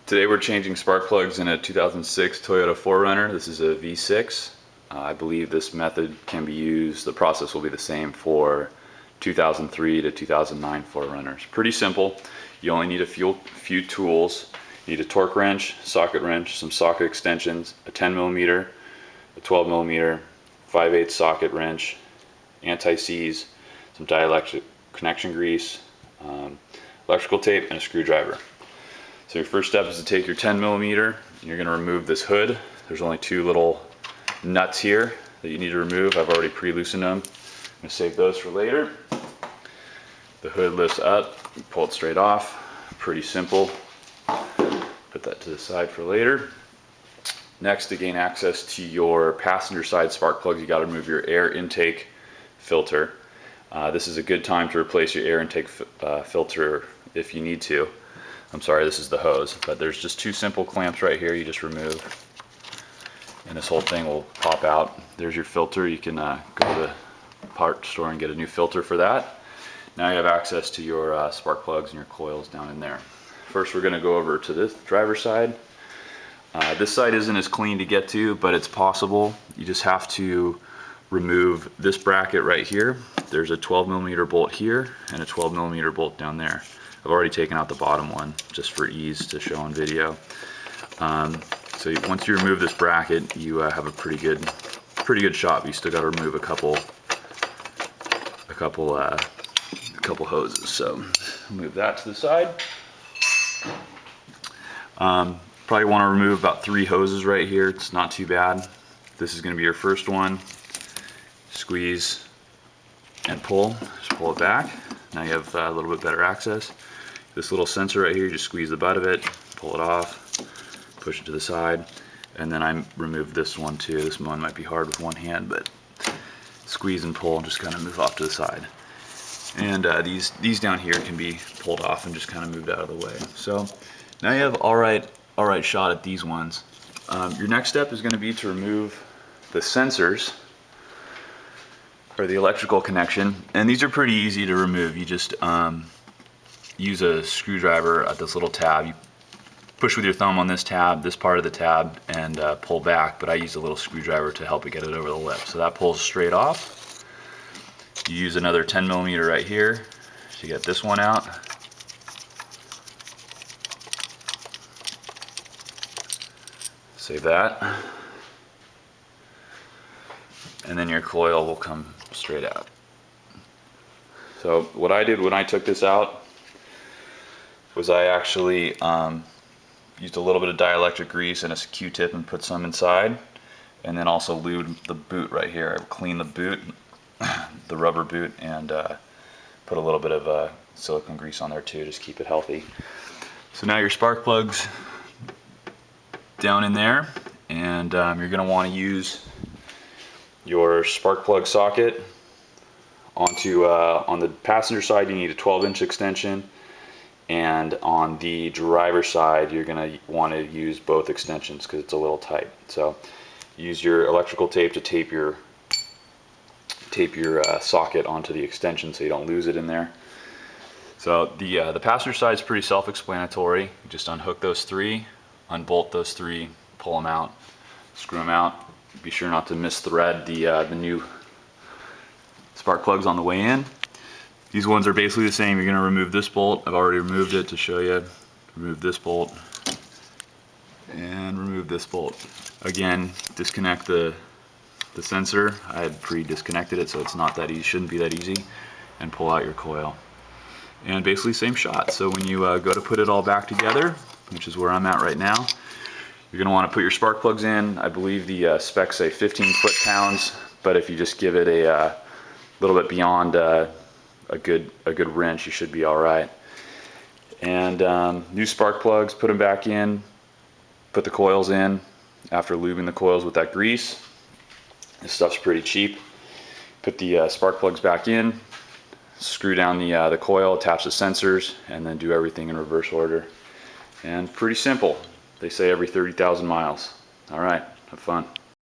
Today we're changing spark plugs in a 2006 Toyota 4Runner. This is a V6. I believe this method can be used, the process will be the same for 2003 to 2009 4Runners. Pretty simple. You only need a few tools. You need a torque wrench, socket wrench, some socket extensions, a 10mm, a 12mm, 5/8 socket wrench, anti-seize, some dielectric connection grease, electrical tape, and a screwdriver. So your first step is to take your 10mm, and you're going to remove this hood. There's only two little nuts here that you need to remove. I've already pre-loosened them. I'm going to save those for later. The hood lifts up, you pull it straight off. Pretty simple. Put that to the side for later. Next, to gain access to your passenger side spark plugs, you got to remove your air intake filter. This is a good time to replace your air intake filter if you need to. I'm sorry, this is the hose, but there's just two simple clamps right here you just remove, and this whole thing will pop out. There's your filter. You can go to the part store and get a new filter for that. Now you have access to your spark plugs and your coils down in there. First, we're going to go over to this driver's side. This side isn't as clean to get to, but it's possible. You just have to remove this bracket right here. There's a 12mm bolt here and a 12mm bolt down there. I've already taken out the bottom one just for ease to show on video. So once you remove this bracket, you have a pretty good shot. But you still got to remove a couple hoses. So move that to the side. Probably want to remove about 3 hoses right here. It's not too bad. This is going to be your first one. Squeeze and pull. Just pull it back. Now you have a little bit better access. This little sensor right here, you just squeeze the butt of it, pull it off, push it to the side, and then I removed this one too. This one might be hard with one hand, but squeeze and pull and just kind of move off to the side. And these down here can be pulled off and just kind of moved out of the way. So now you have all right shot at these ones. Your next step is going to be to remove the sensors or the electrical connection, and these are pretty easy to remove. You just use a screwdriver at this little tab. You push with your thumb on this tab, this part of the tab, and pull back, but I use a little screwdriver to help it get it over the lip. So that pulls straight off. You use another 10mm right here to get this one out. Save that. And then your coil will come straight out. So what I did when I took this out was I actually used a little bit of dielectric grease and a Q-tip and put some inside, and then also lubed the boot right here. I cleaned the boot, the rubber boot, and put a little bit of silicone grease on there too, just keep it healthy. So now your spark plugs down in there, and you're going to want to use your spark plug socket onto on the passenger side. You need a 12-inch extension, and on the driver side you're going to want to use both extensions because it's a little tight. So use your electrical tape to tape your socket onto the extension so you don't lose it in there. So the passenger side is pretty self-explanatory. You just unhook those 3, unbolt those 3, pull them out, screw them out. Be sure not to misthread the new spark plugs on the way in. These ones are basically the same. You're going to remove this bolt. I've already removed it to show you. Remove this bolt and remove this bolt. Again, disconnect the sensor. I had pre-disconnected it, so it's not that easy. Shouldn't be that easy. And pull out your coil. And basically same shot. So when you go to put it all back together, which is where I'm at right now, you're going to want to put your spark plugs in. I believe the specs say 15 foot-pounds, but if you just give it a little bit beyond a good wrench, you should be all right. And new spark plugs, put them back in, put the coils in after lubing the coils with that grease. This stuff's pretty cheap. Put the spark plugs back in, screw down the coil, attach the sensors, and then do everything in reverse order. And pretty simple. They say every 30,000 miles. All right, have fun.